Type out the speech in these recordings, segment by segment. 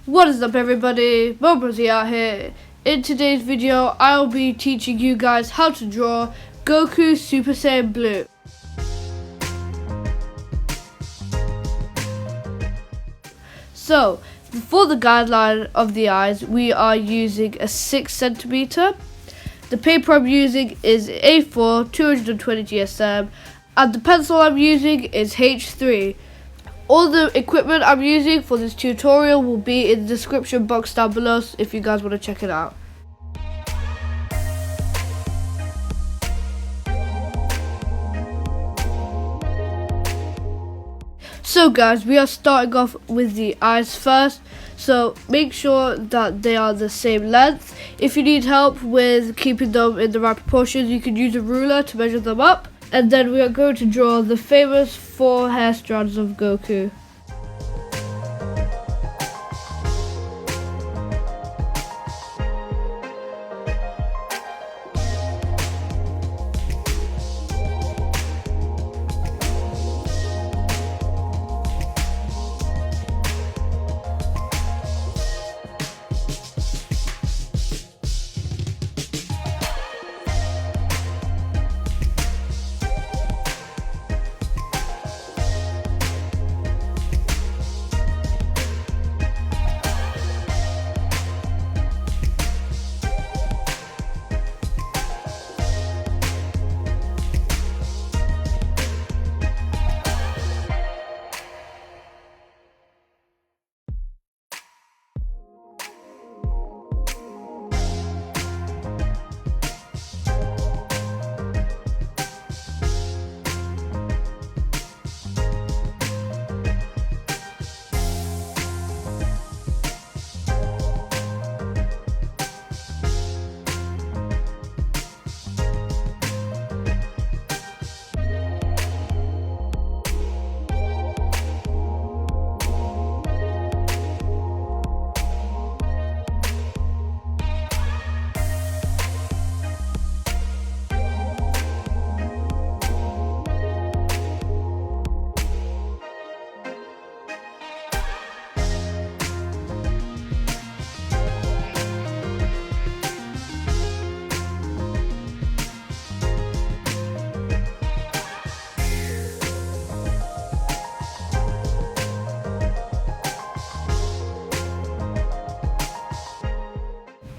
What is up, everybody? Bobrozy out here. In today's video, I'll be teaching you guys how to draw Goku Super Saiyan Blue. So, for the guideline of the eyes, we are using a 6cm. The paper I'm using is A4 220 GSM, and the pencil I'm using is H3. All the equipment I'm using for this tutorial will be in the description box down below if you guys want to check it out. So guys, we are starting off with the eyes first, so make sure that they are the same length. If you need help with keeping them in the right proportions, you can use a ruler to measure them up. And then we are going to draw the famous 4 hair strands of Goku.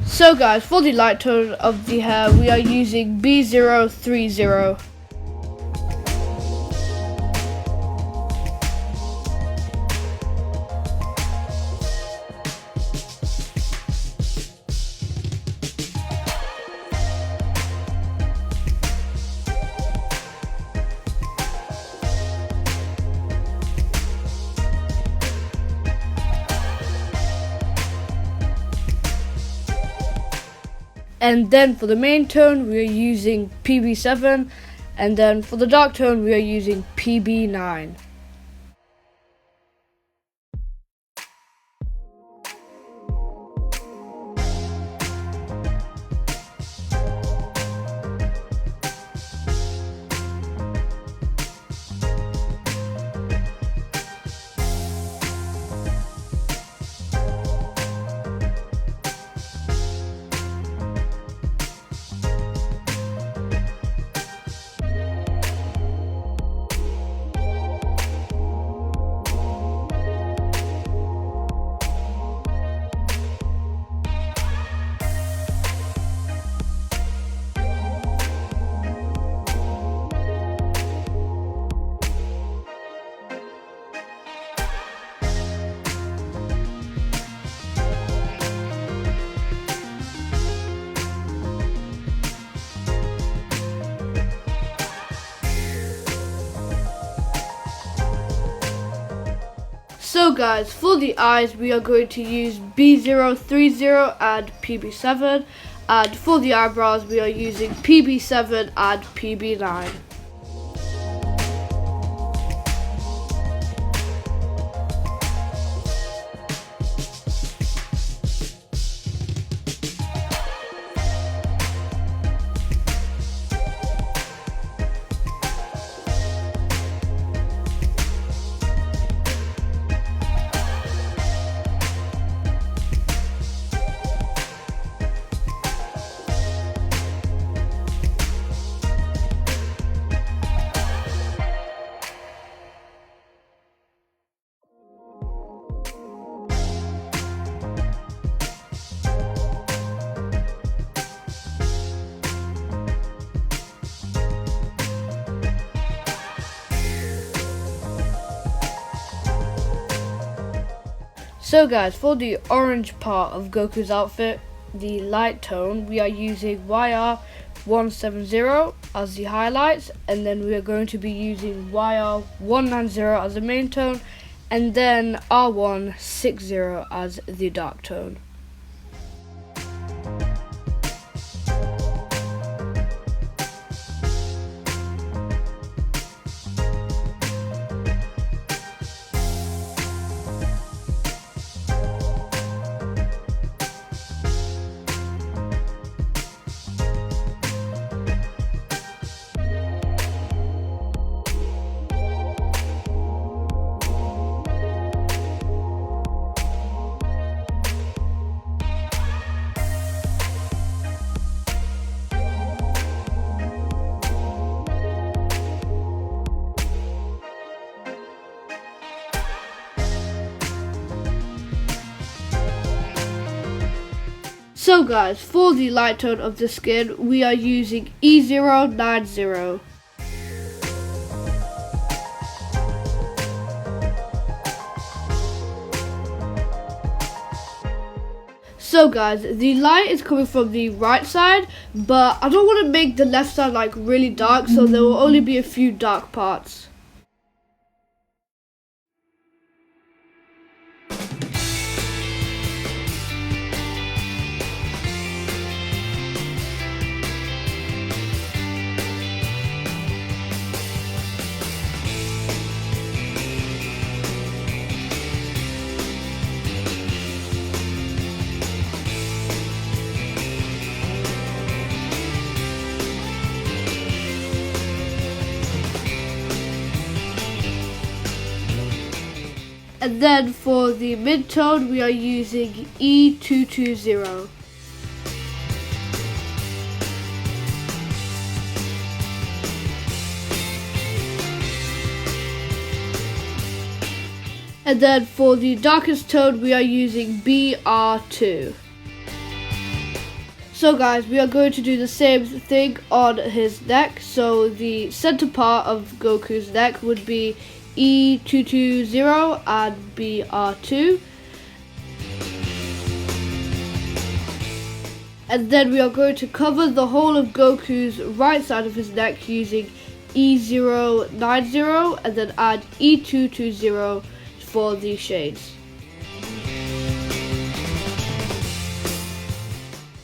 So guys, for the light tone of the hair, we are using B030. And then for the main tone, we are using PB7, and then for the dark tone, we are using PB9. So guys, for the eyes, we are going to use B030 and PB7, and for the eyebrows, we are using PB7 and PB9. So guys, for the orange part of Goku's outfit, the light tone, we are using YR170 as the highlights, and then we are going to be using YR190 as the main tone, and then R160 as the dark tone. So guys, for the light tone of the skin, we are using E090. So guys, the light is coming from the right side, but I don't want to make the left side like really dark, so there will only be a few dark parts. And then for the mid-tone, we are using E220. And then for the darkest tone, we are using BR2. So guys, we are going to do the same thing on his neck. So the center part of Goku's neck would be E220 and BR2. And then we are going to cover the whole of Goku's right side of his neck using E090 and then add E220 for the shades.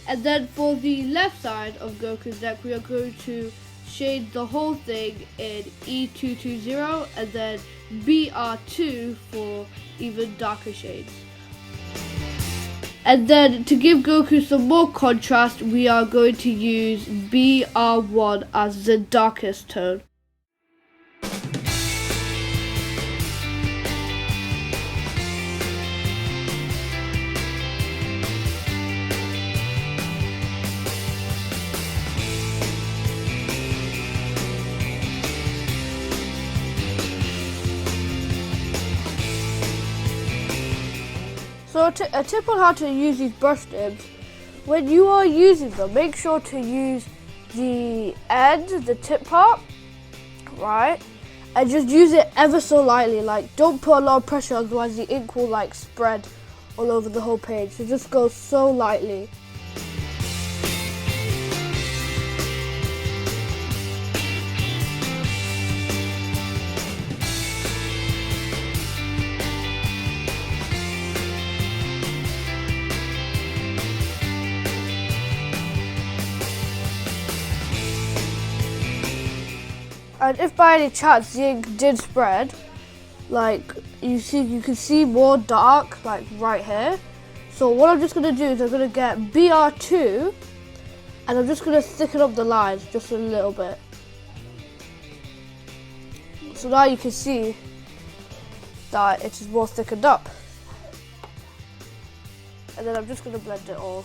And then for the left side of Goku's neck, we are going to shade the whole thing in E220 and then BR2 for even darker shades. And then to give Goku some more contrast, we are going to use BR1 as the darkest tone. So a tip on how to use these brush nibs: when you are using them, make sure to use the end, the tip part, right? And just use it ever so lightly, like don't put a lot of pressure, otherwise the ink will like spread all over the whole page. So just go so lightly. And if by any chance the ink did spread, like you can see more dark, like right here. So what I'm just gonna do is I'm gonna get BR2 and I'm just gonna thicken up the lines just a little bit. So now you can see that it is more thickened up. And then I'm just gonna blend it all.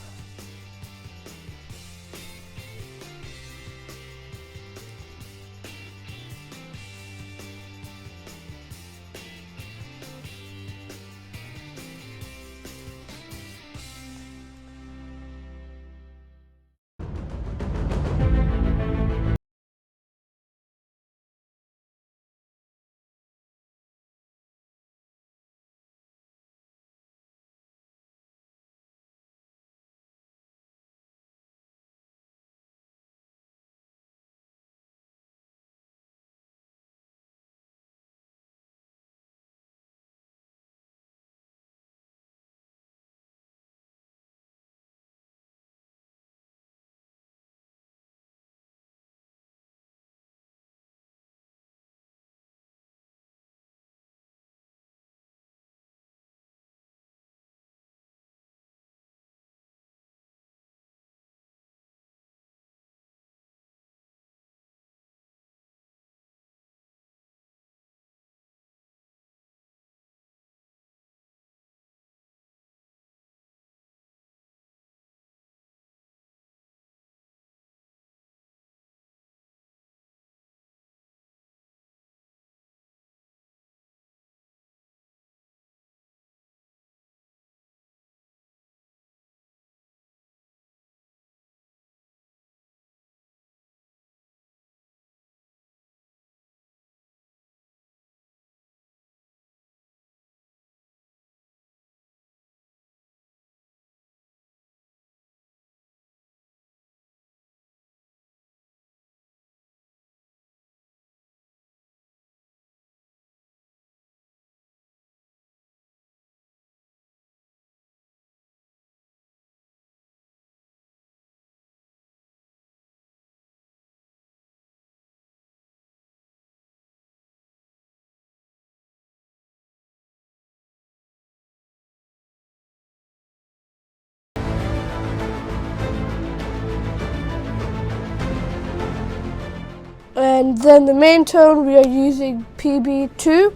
And then the main tone, we are using PB2.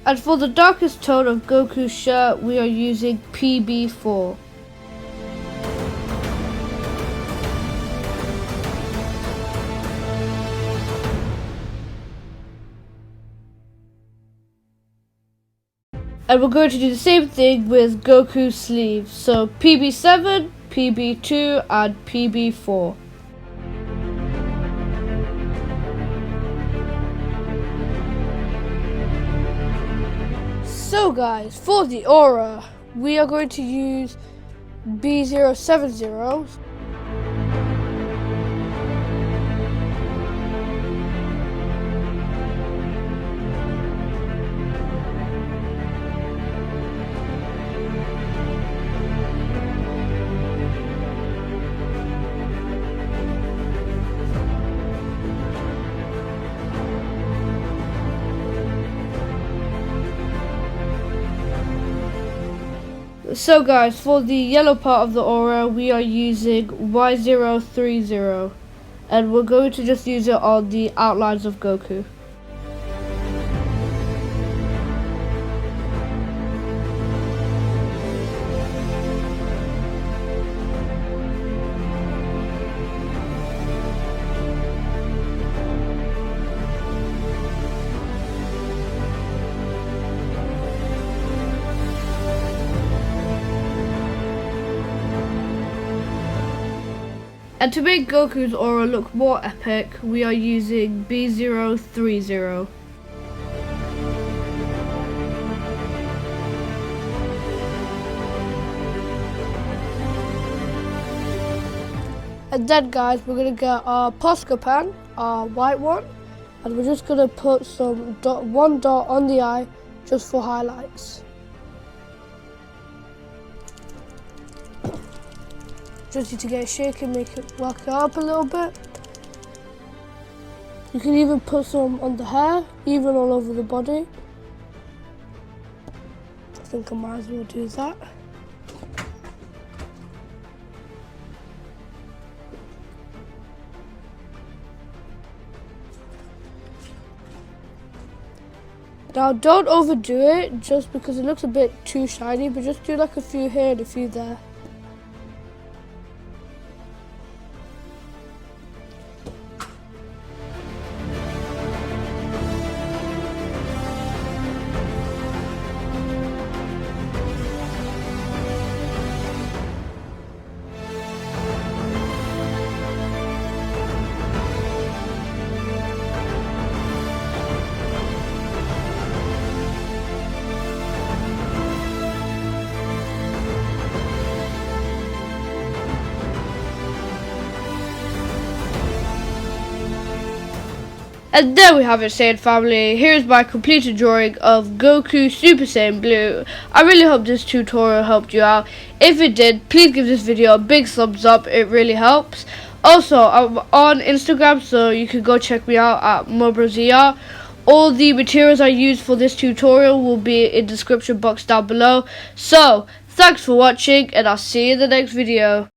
And for the darkest tone of Goku's shirt, we are using PB4. And we're going to do the same thing with Goku's sleeves. So PB7, PB2 and PB4. So guys, for the aura, we are going to use B070. So guys, for the yellow part of the aura, we are using Y030. And we're going to just use it on the outlines of Goku. And to make Goku's aura look more epic, we are using B030. And then guys, we're going to get our Posca pen, our white one, and we're just going to put some one dot on the eye just for highlights. Just need to get it shaken, make it work it up a little bit. You can even put some on the hair, even all over the body. I think I might as well do that. Now don't overdo it just because it looks a bit too shiny, but just do like a few here and a few there. And there we have it, Saiyan family. Here's my completed drawing of Goku Super Saiyan Blue. I really hope this tutorial helped you out. If it did, please give this video a big thumbs up. It really helps. Also, I'm on Instagram, so you can go check me out at MoBroZR. All the materials I used for this tutorial will be in the description box down below. So, thanks for watching, and I'll see you in the next video.